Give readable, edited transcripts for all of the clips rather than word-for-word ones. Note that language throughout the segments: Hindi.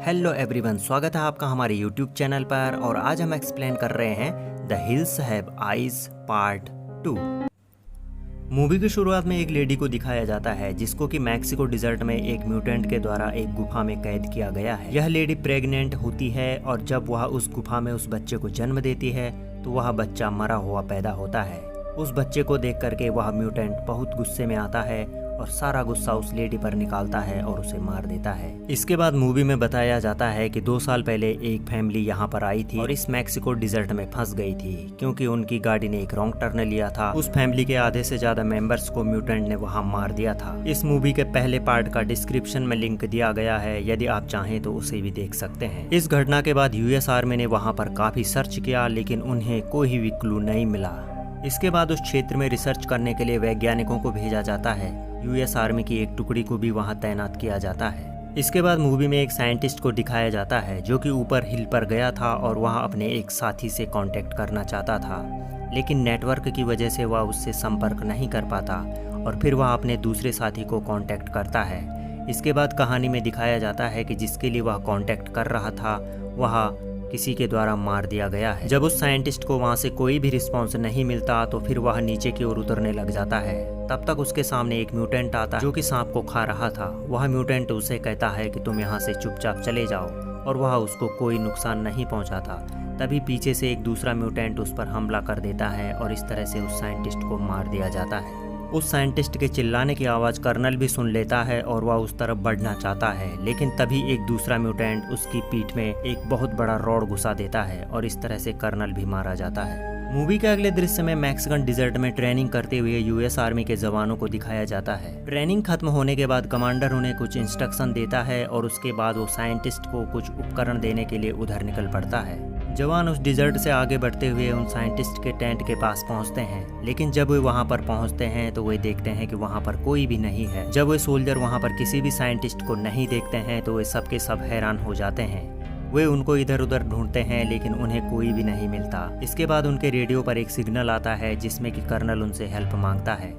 हेलो एवरीवन, स्वागत है आपका हमारे यूट्यूब चैनल पर। और आज हम एक्सप्लेन कर रहे हैं the hills have eyes part 2। Movie की शुरुआत में एक लेडी को दिखाया जाता है जिसको कि मैक्सिको डिजर्ट में एक म्यूटेंट के द्वारा एक गुफा में कैद किया गया है। यह लेडी प्रेग्नेंट होती है और जब वह उस गुफा में उस बच्चे को जन्म देती है तो वह बच्चा मरा हुआ पैदा होता है। उस बच्चे को देख करके वह म्यूटेंट बहुत गुस्से में आता है और सारा गुस्सा उस लेडी पर निकालता है और उसे मार देता है। इसके बाद मूवी में बताया जाता है कि 2 साल पहले एक फैमिली यहाँ पर आई थी और इस मैक्सिको डिजर्ट में फंस गई थी क्योंकि उनकी गाड़ी ने एक रॉन्ग टर्न लिया था। उस फैमिली के आधे से ज्यादा मेंबर्स को म्यूटेंट ने वहाँ मार दिया था। इस मूवी के पहले पार्ट का डिस्क्रिप्शन में लिंक दिया गया है, यदि आप चाहें तो उसे भी देख सकते हैं। इस घटना के बाद यूएस आर्मी ने वहाँ पर काफी सर्च किया लेकिन उन्हें कोई भी क्लू नहीं मिला। इसके बाद उस क्षेत्र में रिसर्च करने के लिए वैज्ञानिकों को भेजा जाता है। यूएस आर्मी की एक टुकड़ी को भी वहां तैनात किया जाता है। इसके बाद मूवी में एक साइंटिस्ट को दिखाया जाता है जो कि ऊपर हिल पर गया था और वहां अपने एक साथी से कांटेक्ट करना चाहता था, लेकिन नेटवर्क की वजह से वह उससे संपर्क नहीं कर पाता और फिर वह अपने दूसरे साथी को कांटेक्ट करता है। इसके बाद कहानी में दिखाया जाता है कि जिसके लिए वह कांटेक्ट कर रहा था वह किसी के द्वारा मार दिया गया है। जब उस साइंटिस्ट को वहां से कोई भी रिस्पांस नहीं मिलता तो फिर वह नीचे की ओर उतरने लग जाता है। तब तक उसके सामने एक म्यूटेंट आता जो कि सांप को खा रहा था। वह म्यूटेंट उसे कहता है कि तुम यहाँ से चुपचाप चले जाओ और वह उसको कोई नुकसान नहीं पहुँचाता। तभी पीछे से एक दूसरा म्यूटेंट उस पर हमला कर देता है और इस तरह से उस साइंटिस्ट को मार दिया जाता है। उस साइंटिस्ट के चिल्लाने की आवाज़ कर्नल भी सुन लेता है और वह उस तरफ बढ़ना चाहता है, लेकिन तभी एक दूसरा म्यूटेंट उसकी पीठ में एक बहुत बड़ा रॉड घुसा देता है और इस तरह से कर्नल भी मारा जाता है। मूवी के अगले दृश्य में मैक्सिकन डिजर्ट में ट्रेनिंग करते हुए यूएस आर्मी के जवानों को दिखाया जाता है। ट्रेनिंग खत्म होने के बाद कमांडर उन्हें कुछ इंस्ट्रक्शन देता है और उसके बाद वो साइंटिस्ट को कुछ उपकरण देने के लिए उधर निकल पड़ता है। जवान उस डिजर्ट से आगे बढ़ते हुए उन साइंटिस्ट के टेंट के पास पहुंचते हैं, लेकिन जब वे वहां पर पहुंचते हैं तो वे देखते हैं कि वहां पर कोई भी नहीं है। जब वे सोल्जर वहां पर किसी भी साइंटिस्ट को नहीं देखते हैं तो वे सबके सब हैरान हो जाते हैं। वे उनको इधर उधर ढूंढते हैं लेकिन उन्हें कोई भी नहीं मिलता। इसके बाद उनके रेडियो पर एक सिग्नल आता है जिसमें कि कर्नल उनसे हेल्प मांगता है।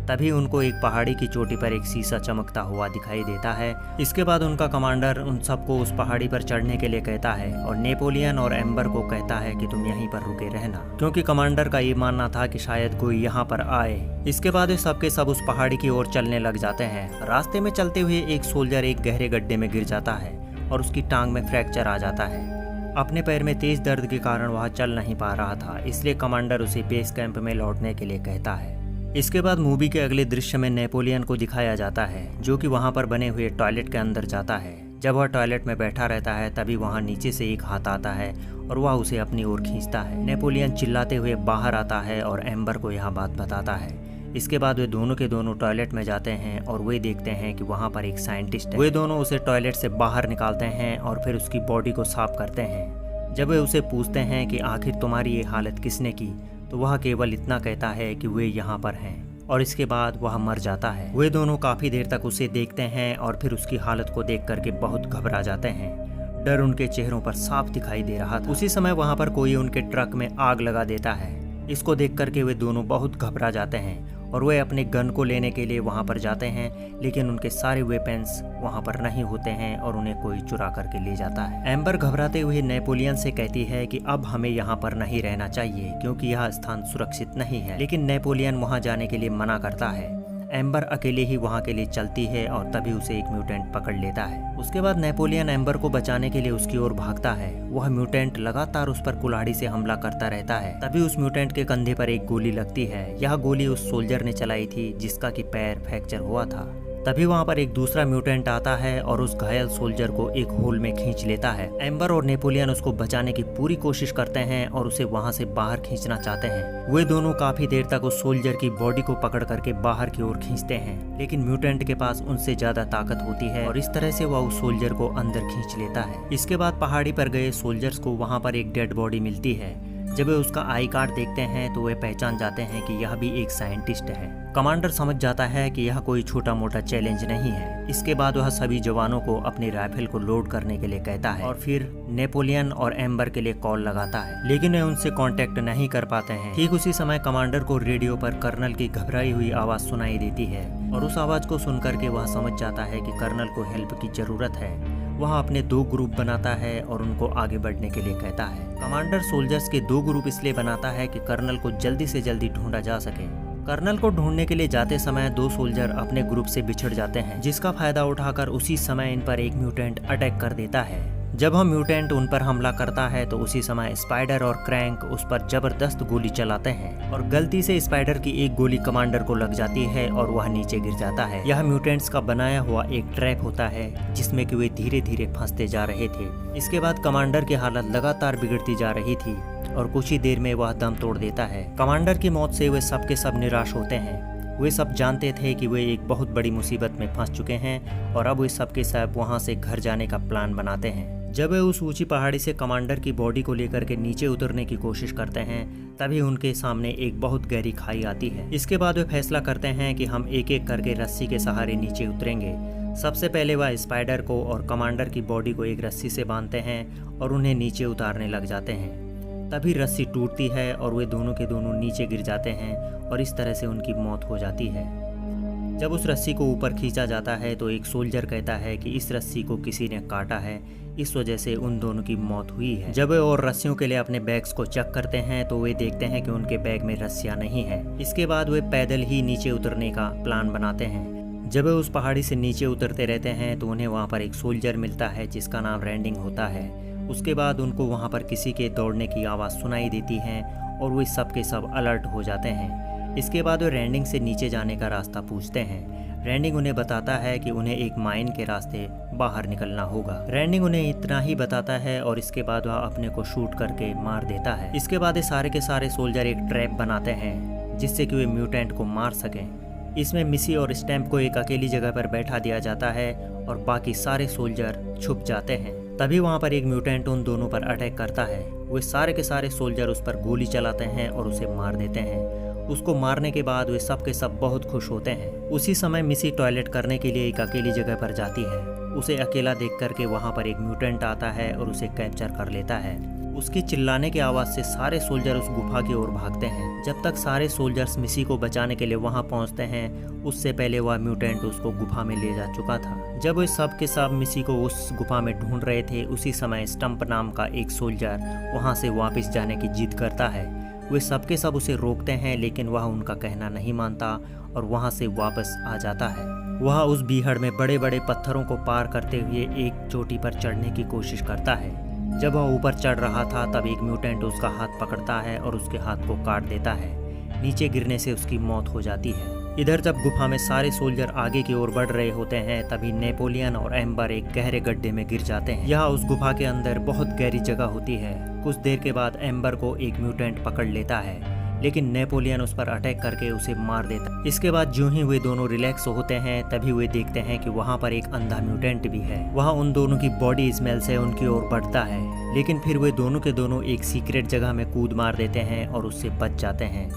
तभी उनको एक पहाड़ी की चोटी पर एक शीशा चमकता हुआ दिखाई देता है। इसके बाद उनका कमांडर उन सबको उस पहाड़ी पर चढ़ने के लिए कहता है और नेपोलियन और एम्बर को कहता है कि तुम यहीं पर रुके रहना, क्योंकि कमांडर का ये मानना था कि शायद कोई यहाँ पर आए। इसके बाद वे सबके सब उस पहाड़ी की ओर चलने लग जाते हैं। रास्ते में चलते हुए एक सोल्जर एक गहरे गड्ढे में गिर जाता है और उसकी टांग में फ्रैक्चर आ जाता है। अपने पैर में तेज दर्द के कारण वह चल नहीं पा रहा था, इसलिए कमांडर उसे बेस कैंप में लौटने के लिए कहता है। इसके बाद मूवी के अगले दृश्य में नेपोलियन को दिखाया जाता है जो कि वहां पर बने हुए टॉयलेट के अंदर जाता है। जब वह टॉयलेट में बैठा रहता है तभी वहां नीचे से एक हाथ आता है और वह उसे अपनी ओर खींचता है। नेपोलियन चिल्लाते हुए बाहर आता है और एम्बर को यह बात बताता है। इसके बाद वे दोनों के दोनों टॉयलेट में जाते हैं और वे देखते हैं कि वहाँ पर एक साइंटिस्ट है। वे दोनों उसे टॉयलेट से बाहर निकालते हैं और फिर उसकी बॉडी को साफ करते हैं। जब वे उसे पूछते हैं कि आखिर तुम्हारी ये हालत किसने की, तो वह केवल इतना कहता है कि वे यहाँ पर हैं और इसके बाद वह मर जाता है। वे दोनों काफी देर तक उसे देखते हैं और फिर उसकी हालत को देख करके बहुत घबरा जाते हैं। डर उनके चेहरों पर साफ दिखाई दे रहा था। उसी समय वहाँ पर कोई उनके ट्रक में आग लगा देता है। इसको देख करके वे दोनों बहुत घबरा जाते हैं और वे अपने गन को लेने के लिए वहां पर जाते हैं, लेकिन उनके सारे वेपन्स वहां पर नहीं होते हैं और उन्हें कोई चुरा करके ले जाता है। एम्बर घबराते हुए नेपोलियन से कहती है कि अब हमें यहाँ पर नहीं रहना चाहिए क्योंकि यह स्थान सुरक्षित नहीं है, लेकिन नेपोलियन वहां जाने के लिए मना करता है। एम्बर अकेले ही वहां के लिए चलती है और तभी उसे एक म्यूटेंट पकड़ लेता है। उसके बाद नेपोलियन एम्बर को बचाने के लिए उसकी ओर भागता है। वह म्यूटेंट लगातार उस पर कुल्हाड़ी से हमला करता रहता है। तभी उस म्यूटेंट के कंधे पर एक गोली लगती है। यह गोली उस सोल्जर ने चलाई थी जिसका कि पैर फ्रैक्चर हुआ था। तभी वहां पर एक दूसरा म्यूटेंट आता है और उस घायल सोल्जर को एक होल में खींच लेता है। एम्बर और नेपोलियन उसको बचाने की पूरी कोशिश करते हैं और उसे वहां से बाहर खींचना चाहते हैं। वे दोनों काफी देर तक उस सोल्जर की बॉडी को पकड़ करके बाहर की ओर खींचते हैं, लेकिन म्यूटेंट के पास उनसे ज्यादा ताकत होती है और इस तरह से वह उस सोल्जर को अंदर खींच लेता है। इसके बाद पहाड़ी पर गए सोल्जर्स को वहां पर एक डेड बॉडी मिलती है। जब वे उसका आई कार्ड देखते हैं तो वे पहचान जाते हैं कि यह भी एक साइंटिस्ट है। कमांडर समझ जाता है कि यह कोई छोटा मोटा चैलेंज नहीं है। इसके बाद वह सभी जवानों को अपनी राइफल को लोड करने के लिए कहता है और फिर नेपोलियन और एम्बर के लिए कॉल लगाता है, लेकिन वे उनसे कांटेक्ट नहीं कर पाते हैं। ठीक उसी समय कमांडर को रेडियो पर कर्नल की घबराई हुई आवाज सुनाई देती है और उस आवाज को सुनकर के वह समझ जाता है कि कर्नल को हेल्प की जरूरत है। वह अपने 2 ग्रुप बनाता है और उनको आगे बढ़ने के लिए कहता है। कमांडर सोल्जर्स के 2 ग्रुप इसलिए बनाता है कि कर्नल को जल्दी से जल्दी ढूंढा जा सके। कर्नल को ढूंढने के लिए जाते समय 2 सोल्जर अपने ग्रुप से बिछड़ जाते हैं, जिसका फायदा उठाकर उसी समय इन पर एक म्यूटेंट अटैक कर देता है। जब हम म्यूटेंट उन पर हमला करता है तो उसी समय स्पाइडर और क्रैंक उस पर जबरदस्त गोली चलाते हैं और गलती से स्पाइडर की एक गोली कमांडर को लग जाती है और वह नीचे गिर जाता है। यह म्यूटेंट्स का बनाया हुआ एक ट्रैप होता है जिसमें कि वे धीरे धीरे फंसते जा रहे थे। इसके बाद कमांडर की हालत लगातार बिगड़ती जा रही थी और कुछ ही देर में वह दम तोड़ देता है। कमांडर की मौत से वे सब के सब निराश होते हैं। वे सब जानते थे कि वे एक बहुत बड़ी मुसीबत में फंस चुके हैं और अब वे सब के सब वहां से घर जाने का प्लान बनाते हैं। जब वे उस ऊंची पहाड़ी से कमांडर की बॉडी को लेकर के नीचे उतरने की कोशिश करते हैं तभी उनके सामने एक बहुत गहरी खाई आती है। इसके बाद वे फैसला करते हैं कि हम एक एक करके रस्सी के सहारे नीचे उतरेंगे। सबसे पहले वह स्पाइडर को और कमांडर की बॉडी को एक रस्सी से बांधते हैं और उन्हें नीचे उतारने लग जाते हैं। तभी रस्सी टूटती है और वे दोनों के दोनों नीचे गिर जाते हैं और इस तरह से उनकी मौत हो जाती है। जब उस रस्सी को ऊपर खींचा जाता है तो एक सोल्जर कहता है कि इस रस्सी को किसी ने काटा है, इस वजह से उन दोनों की मौत हुई है। जब वे और रस्सियों के लिए अपने बैग्स को चेक करते हैं तो वे देखते हैं कि उनके बैग में रस्सियां नहीं है। इसके बाद वे पैदल ही नीचे उतरने का प्लान बनाते हैं। जब वे उस पहाड़ी से नीचे उतरते रहते हैं तो उन्हें वहाँ पर एक सोल्जर मिलता है जिसका नाम रैंडिंग होता है। उसके बाद उनको वहाँ पर किसी के दौड़ने की आवाज़ सुनाई देती है और वे सब के सब अलर्ट हो जाते हैं। इसके बाद वे रैंडिंग से नीचे जाने का रास्ता पूछते हैं। रैंडिंग उन्हें बताता है कि उन्हें एक माइन के रास्ते बाहर निकलना होगा। रैंडिंग उन्हें इतना ही बताता है और इसके बाद वह अपने को शूट करके मार देता है। इसके बाद ये सारे के सारे सोल्जर एक ट्रैप बनाते हैं जिससे कि वे म्यूटेंट को मार सकें। इसमें मिसी और स्टैम्प को एक अकेली जगह पर बैठा दिया जाता है और बाकी सारे सोल्जर छुप जाते हैं। तभी वहाँ पर एक म्यूटेंट उन दोनों पर अटैक करता है। वे सारे के सारे सोल्जर उस पर गोली चलाते हैं और उसे मार देते हैं। उसको मारने के बाद वे सब के सब बहुत खुश होते हैं। उसी समय मिसी टॉयलेट करने के लिए एक अकेली जगह पर जाती है। उसे अकेला देख करके वहाँ पर एक म्यूटेंट आता है और उसे कैप्चर कर लेता है। उसके चिल्लाने की आवाज़ से सारे सोल्जर उस गुफा की ओर भागते हैं। जब तक सारे सोल्जर्स मिसी को बचाने के लिए वहाँ पहुँचते हैं उससे पहले वह म्यूटेंट उसको गुफा में ले जा चुका था। जब वे सब के सब मिसी को उस गुफा में ढूंढ रहे थे उसी समय स्टंप नाम का एक सोल्जर वहाँ से वापस जाने की जिद करता है। वे सब के सब उसे रोकते हैं लेकिन वह उनका कहना नहीं मानता और वहाँ से वापस आ जाता है। वह उस बीहड़ में बड़े बड़े पत्थरों को पार करते हुए एक चोटी पर चढ़ने की कोशिश करता है। जब वह ऊपर चढ़ रहा था तब एक म्यूटेंट उसका हाथ पकड़ता है और उसके हाथ को काट देता है। नीचे गिरने से उसकी मौत हो जाती है। इधर जब गुफा में सारे सोल्जर आगे की ओर बढ़ रहे होते हैं तभी नेपोलियन और एम्बर एक गहरे गड्ढे में गिर जाते हैं। यहाँ उस गुफा के अंदर बहुत गहरी जगह होती है। कुछ देर के बाद एम्बर को एक म्यूटेंट पकड़ लेता है लेकिन नेपोलियन उस पर अटैक करके उसे मार देता है। इसके बाद जो ही वे दोनों रिलैक्स होते हैं तभी वे देखते हैं कि वहाँ पर एक अंधा म्यूटेंट भी है। वह उन दोनों की बॉडी स्मेल से उनकी ओर बढ़ता है लेकिन फिर वे दोनों के दोनों एक सीक्रेट जगह में कूद मार देते हैं और उससे बच जाते हैं।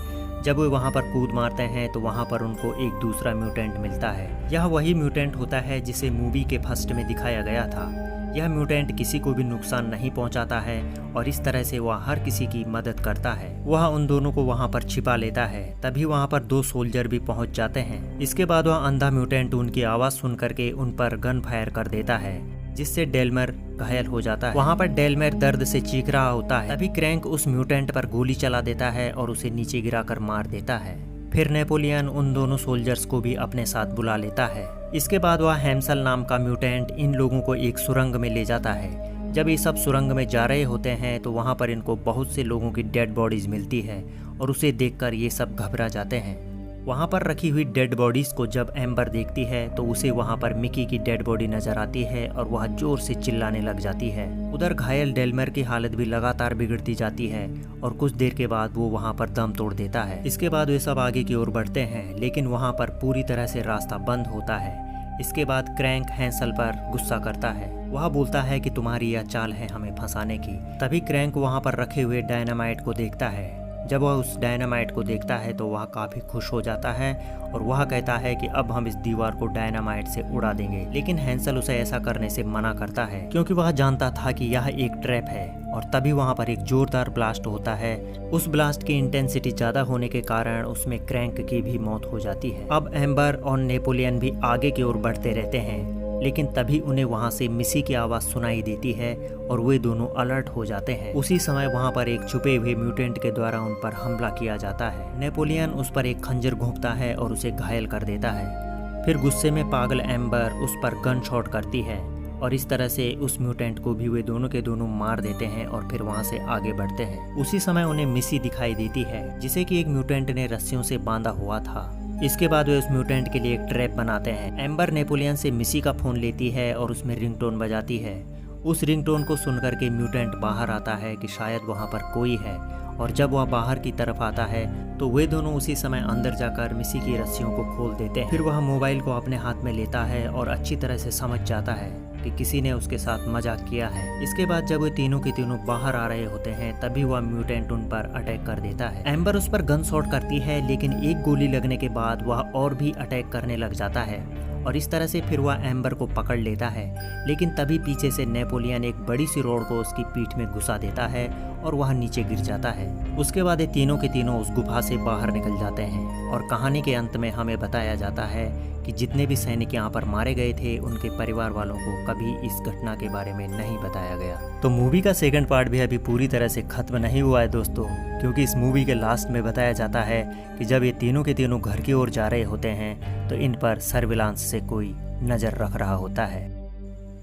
जब वे वहाँ पर कूद मारते हैं तो वहाँ पर उनको एक दूसरा म्यूटेंट मिलता है। यह वही म्यूटेंट होता है जिसे मूवी के फर्स्ट में दिखाया गया था। यह म्यूटेंट किसी को भी नुकसान नहीं पहुंचाता है और इस तरह से वह हर किसी की मदद करता है। वह उन दोनों को वहां पर छिपा लेता है। तभी वहां पर 2 सोल्जर भी पहुंच जाते हैं। इसके बाद वह अंधा म्यूटेंट उनकी आवाज सुन करके उन पर गन फायर कर देता है जिससे डेल्मर घायल हो जाता है। वहां पर डेल्मर दर्द से चीख रहा होता है। तभी क्रैंक उस म्यूटेंट पर गोली चला देता है और उसे नीचे गिराकर मार देता है। फिर नेपोलियन उन दोनों सोल्जर्स को भी अपने साथ बुला लेता है। इसके बाद वह हैम्सल नाम का म्यूटेंट इन लोगों को एक सुरंग में ले जाता है। जब ये सब सुरंग में जा रहे होते हैं तो वहाँ पर इनको बहुत से लोगों की डेड बॉडीज मिलती है और उसे देखकर ये सब घबरा जाते हैं। वहाँ पर रखी हुई डेड बॉडीज को जब एम्बर देखती है तो उसे वहाँ पर मिकी की डेड बॉडी नजर आती है और वह जोर से चिल्लाने लग जाती है। उधर घायल डेल्मर की हालत भी लगातार बिगड़ती जाती है और कुछ देर के बाद वो वहाँ पर दम तोड़ देता है। इसके बाद वे सब आगे की ओर बढ़ते हैं लेकिन वहाँ पर पूरी तरह से रास्ता बंद होता है। इसके बाद क्रैंक हैंसल पर गुस्सा करता है। वह बोलता है कि तुम्हारी यह चाल है हमें फंसाने की। तभी क्रैंक वहाँ पर रखे हुए डायनामाइट को देखता है। जब वह उस डायनामाइट को देखता है तो वह काफ़ी खुश हो जाता है और वह कहता है कि अब हम इस दीवार को डायनामाइट से उड़ा देंगे। लेकिन हैंसल उसे ऐसा करने से मना करता है क्योंकि वह जानता था कि यह एक ट्रैप है। और तभी वहाँ पर एक जोरदार ब्लास्ट होता है। उस ब्लास्ट की इंटेंसिटी ज़्यादा होने के कारण उसमें क्रैंक की भी मौत हो जाती है। अब एम्बर और नेपोलियन भी आगे की ओर बढ़ते रहते हैं। लेकिन तभी उन्हें वहाँ से मिसी की आवाज़ सुनाई देती है और वे दोनों अलर्ट हो जाते हैं। उसी समय वहाँ पर एक छुपे हुए म्यूटेंट के द्वारा उन पर हमला किया जाता है। नेपोलियन उस पर एक खंजर घोंपता है और उसे घायल कर देता है। फिर गुस्से में पागल एम्बर उस पर गन शॉट करती है और इस तरह से उस म्यूटेंट को भी वे दोनों के दोनों मार देते हैं और फिर वहाँ से आगे बढ़ते हैं। उसी समय उन्हें मिसी दिखाई देती है जिसे कि एक म्यूटेंट ने रस्सियों से बांधा हुआ था। इसके बाद वे उस म्यूटेंट के लिए एक ट्रैप बनाते हैं। एम्बर नेपोलियन से मिसी का फोन लेती है और उसमें रिंगटोन बजाती है। उस रिंगटोन को सुनकर के म्यूटेंट बाहर आता है कि शायद वहाँ पर कोई है, और जब वह बाहर की तरफ आता है तो वे दोनों उसी समय अंदर जाकर मिसी की रस्सियों को खोल देते हैं। फिर वह मोबाइल को अपने हाथ में लेता है और अच्छी तरह से समझ जाता है कि किसी ने उसके साथ मजाक किया है। इसके बाद जब वे तीनों के तीनों बाहर आ रहे होते हैं तभी वह म्यूटेंट उन पर अटैक कर देता है। एम्बर उस पर गन शॉट करती है लेकिन एक गोली लगने के बाद वह और भी अटैक करने लग जाता है और इस तरह से फिर वह एम्बर को पकड़ लेता है। लेकिन तभी पीछे से नेपोलियन एक बड़ी सी रॉड को उसकी पीठ में घुसा देता है और वह नीचे गिर जाता है। उसके बाद ये तीनों के तीनों उस गुफा से बाहर निकल जाते हैं और कहानी के अंत में हमें बताया जाता है कि जितने भी सैनिक यहाँ पर मारे गए थे उनके परिवार वालों को कभी इस घटना के बारे में नहीं बताया गया। तो मूवी का सेकंड पार्ट भी अभी पूरी तरह से खत्म नहीं हुआ है दोस्तों, क्योंकि इस मूवी के लास्ट में बताया जाता है कि जब ये तीनों के तीनों घर की ओर जा रहे होते हैं तो इन पर सर्विलांस से कोई नज़र रख रहा होता है।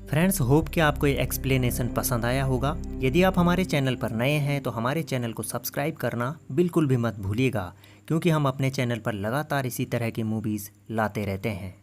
फ्रेंड्स, होप कि आपको ये एक्सप्लेनेशन पसंद आया होगा। यदि आप हमारे चैनल पर नए हैं तो हमारे चैनल को सब्सक्राइब करना बिल्कुल भी मत भूलिएगा, क्योंकि हम अपने चैनल पर लगातार इसी तरह की मूवीज़ लाते रहते हैं।